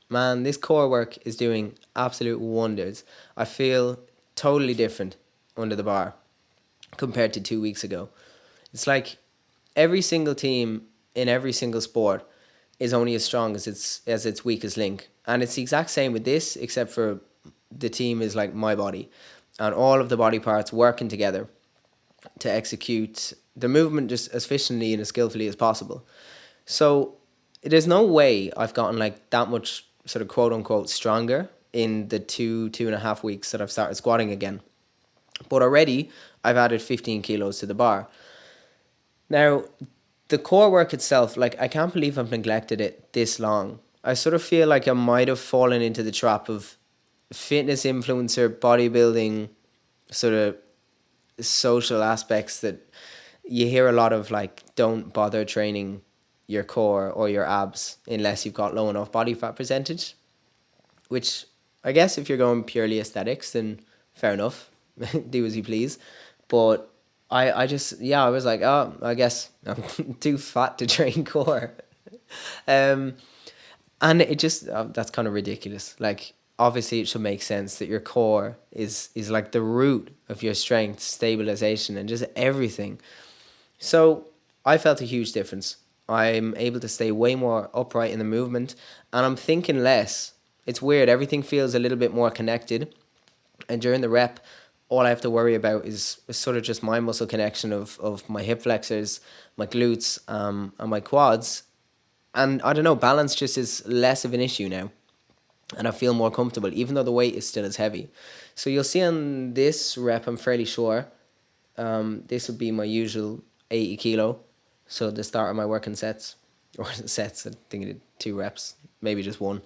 Man, this core work is doing absolute wonders. I feel totally different under the bar compared to 2 weeks ago. It's like every single team in every single sport is only as strong as its weakest link, and it's the exact same with this, except for the team is like my body, and all of the body parts working together to execute the movement just as efficiently and as skillfully as possible. So there's no way I've gotten like that much sort of quote unquote stronger in the 2.5 weeks that I've started squatting again. But already I've added 15 kilos to the bar. Now, the core work itself, like I can't believe I've neglected it this long. I sort of feel like I might have fallen into the trap of fitness influencer, bodybuilding, sort of social aspects that you hear a lot of, like don't bother training your core or your abs unless you've got low enough body fat percentage, which I guess if you're going purely aesthetics, then fair enough, do as you please. But I just, yeah, I was like, oh, I guess I'm too fat to train core. um, and it just that's kind of ridiculous. Like obviously, it should make sense that your core is like the root of your strength, stabilization, and just everything. So I felt a huge difference. I'm able to stay way more upright in the movement, and I'm thinking less. It's weird. Everything feels a little bit more connected, and during the rep, all I have to worry about is sort of just my muscle connection of my hip flexors, my glutes, and my quads. And I don't know, balance just is less of an issue now, and I feel more comfortable, even though the weight is still as heavy. So you'll see on this rep, I'm fairly sure, this would be my usual 80 kilo. So the start of my working sets, or sets, I think I did 2 reps, maybe just one.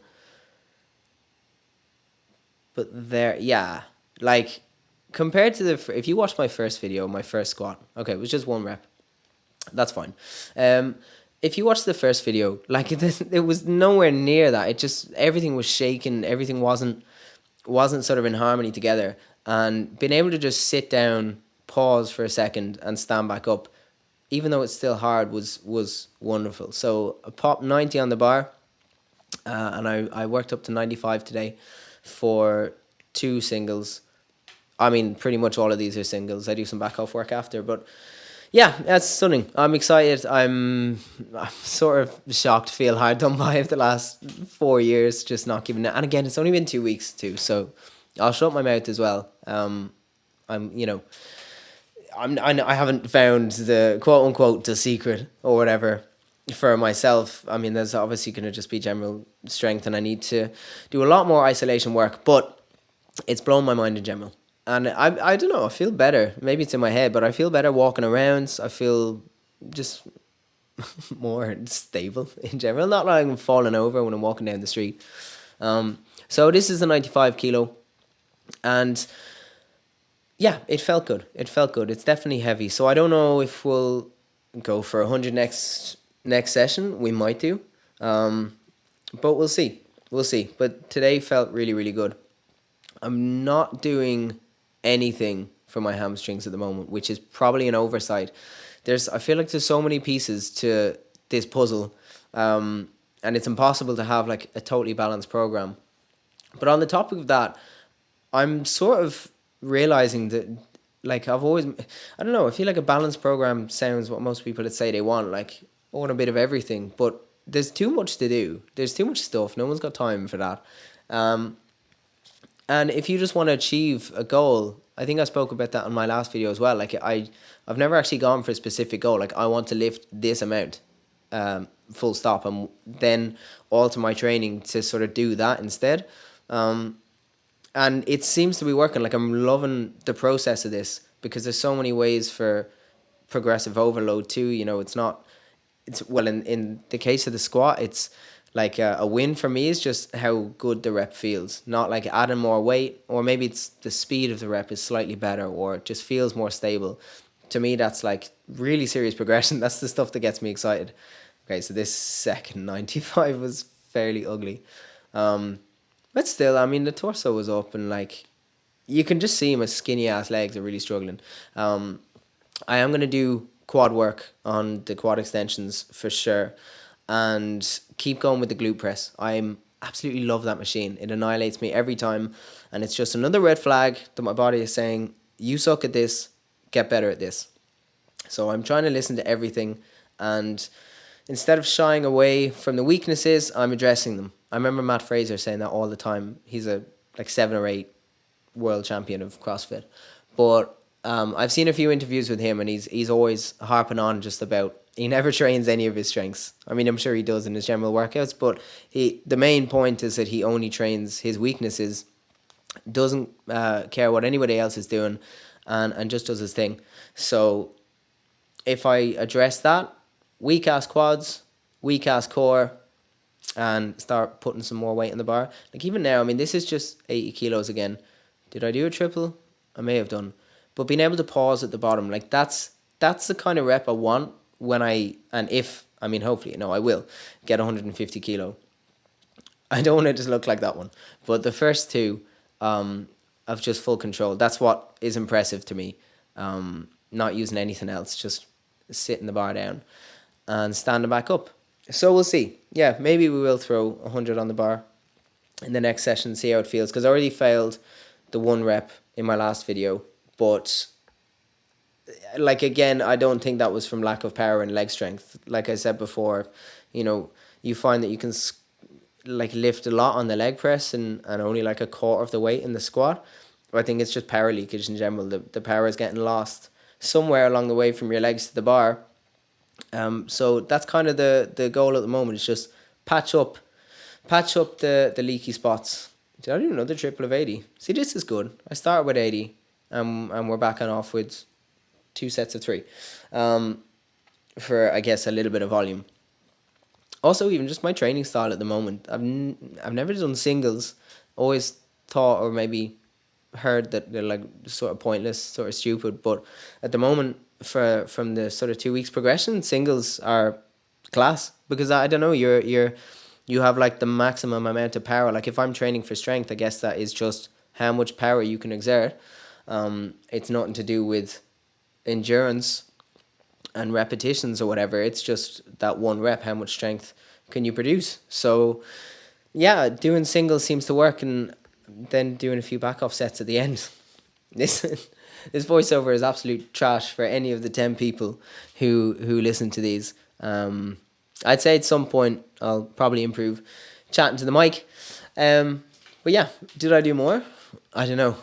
But there, yeah, like compared to if you watch my first video, my first squat, okay, it was just 1 rep. That's fine. Um, if you watch the first video, like it was nowhere near that. It just everything was shaking. Everything wasn't sort of in harmony together. And being able to just sit down, pause for a second, and stand back up, even though it's still hard, was wonderful. So I popped 90 on the bar, and I worked up to 95 today for 2 singles. I mean, pretty much all of these are singles. I do some back off work after, but yeah, that's stunning. I'm excited. I'm sort of shocked to feel hard done by of the last 4 years, just not giving it. And again, it's only been 2 weeks too, so I'll shut my mouth as well. I'm, I haven't found the quote unquote the secret or whatever for myself. I mean, there's obviously going to just be general strength, and I need to do a lot more isolation work, but it's blown my mind in general. And I don't know, I feel better. Maybe it's in my head, but I feel better walking around. I feel just more stable in general. Not like I'm falling over when I'm walking down the street. So this is a 95 kilo. And yeah, it felt good. It felt good. It's definitely heavy. So I don't know if we'll go for 100 next session. We might do. Um, but we'll see. We'll see. But today felt really, really good. I'm not doing anything for my hamstrings at the moment, which is probably an oversight. I feel like there's so many pieces to this puzzle, and it's impossible to have like a totally balanced program. But on the topic of that, I'm sort of realizing that, like I don't know, I feel like a balanced program sounds what most people would say they want. Like, I want a bit of everything, but there's too much to do. There's too much stuff. No one's got time for that. Um, and if you just want to achieve a goal, I think I spoke about that in my last video as well. Like I've never actually gone for a specific goal. Like I want to lift this amount, full stop, and then alter my training to sort of do that instead. Um, and it seems to be working. Like I'm loving the process of this because there's so many ways for progressive overload too. It's not. It's well in the case of the squat, it's like a win for me is just how good the rep feels. Not like adding more weight, or maybe it's the speed of the rep is slightly better, or it just feels more stable. To me, that's like really serious progression. That's the stuff that gets me excited. Okay, so this second 95 was fairly ugly. Um, but still, I mean, the torso was up, and like you can just see my skinny ass legs are really struggling. Um, I am going to do quad work on the quad extensions for sure, and keep going with the glute press. I'm absolutely love that machine. It annihilates me every time, and it's just another red flag that my body is saying, you suck at this, get better at this. So I'm trying to listen to everything, and instead of shying away from the weaknesses, I'm addressing them. I remember Matt Fraser saying that all the time. He's a like 7 or 8 world champion of CrossFit, but I've seen a few interviews with him, and he's always harping on just about he never trains any of his strengths. I mean, I'm sure he does in his general workouts, but the main point is that he only trains his weaknesses, doesn't care what anybody else is doing, and just does his thing. So if I address that, weak ass quads, weak ass core, and start putting some more weight in the bar. Like even now, I mean, this is just 80 kilos again. Did I do a triple? I may have done. But being able to pause at the bottom, like that's the kind of rep I want when I mean, hopefully, no, I will get 150 kilo. I don't want it to look like that one. But the first two, of just full control, that's what is impressive to me. Not using anything else, just sitting the bar down and standing back up. So we'll see. Yeah, maybe we will throw 100 on the bar in the next session, see how it feels. Because I already failed the 1 rep in my last video. But, like, again, I don't think that was from lack of power and leg strength. Like I said before, you find that you can, like, lift a lot on the leg press and only, like, a quarter of the weight in the squat. But I think it's just power leakage in general. The power is getting lost somewhere along the way from your legs to the bar. So that's kind of the goal at the moment. Is just patch up the leaky spots. Did I do another triple of 80? See, this is good. I started with 80, and we're backing off with 2 sets of 3, for I guess a little bit of volume. Also, even just my training style at the moment. I've never done singles. Always thought, or maybe heard, that they're like sort of pointless, sort of stupid. But at the moment, from the sort of 2 weeks progression, singles are class, because I don't know, you have like the maximum amount of power. Like if I'm training for strength, I guess that is just how much power you can exert. It's nothing to do with endurance and repetitions or whatever. It's just that 1 rep, how much strength can you produce? So yeah, doing singles seems to work, and then doing a few back off sets at the end. This voiceover is absolute trash for any of the 10 people who listen to these. I'd say at some point I'll probably improve chatting to the mic. But yeah, did I do more? I don't know.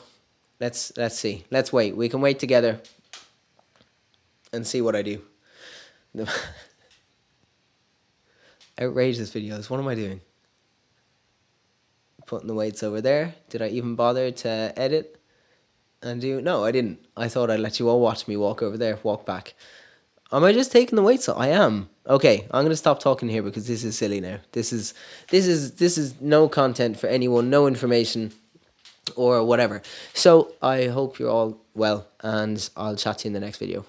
Let's see. Let's wait. We can wait together and see what I do. Outrageous videos. What am I doing? Putting the weights over there. Did I even bother to edit and do? No, I didn't. I thought I'd let you all watch me walk over there, walk back. Am I just taking the weights off? I am. Okay, I'm gonna stop talking here because this is silly now. This is no content for anyone, no information or whatever. So I hope you're all well, and I'll chat to you in the next video.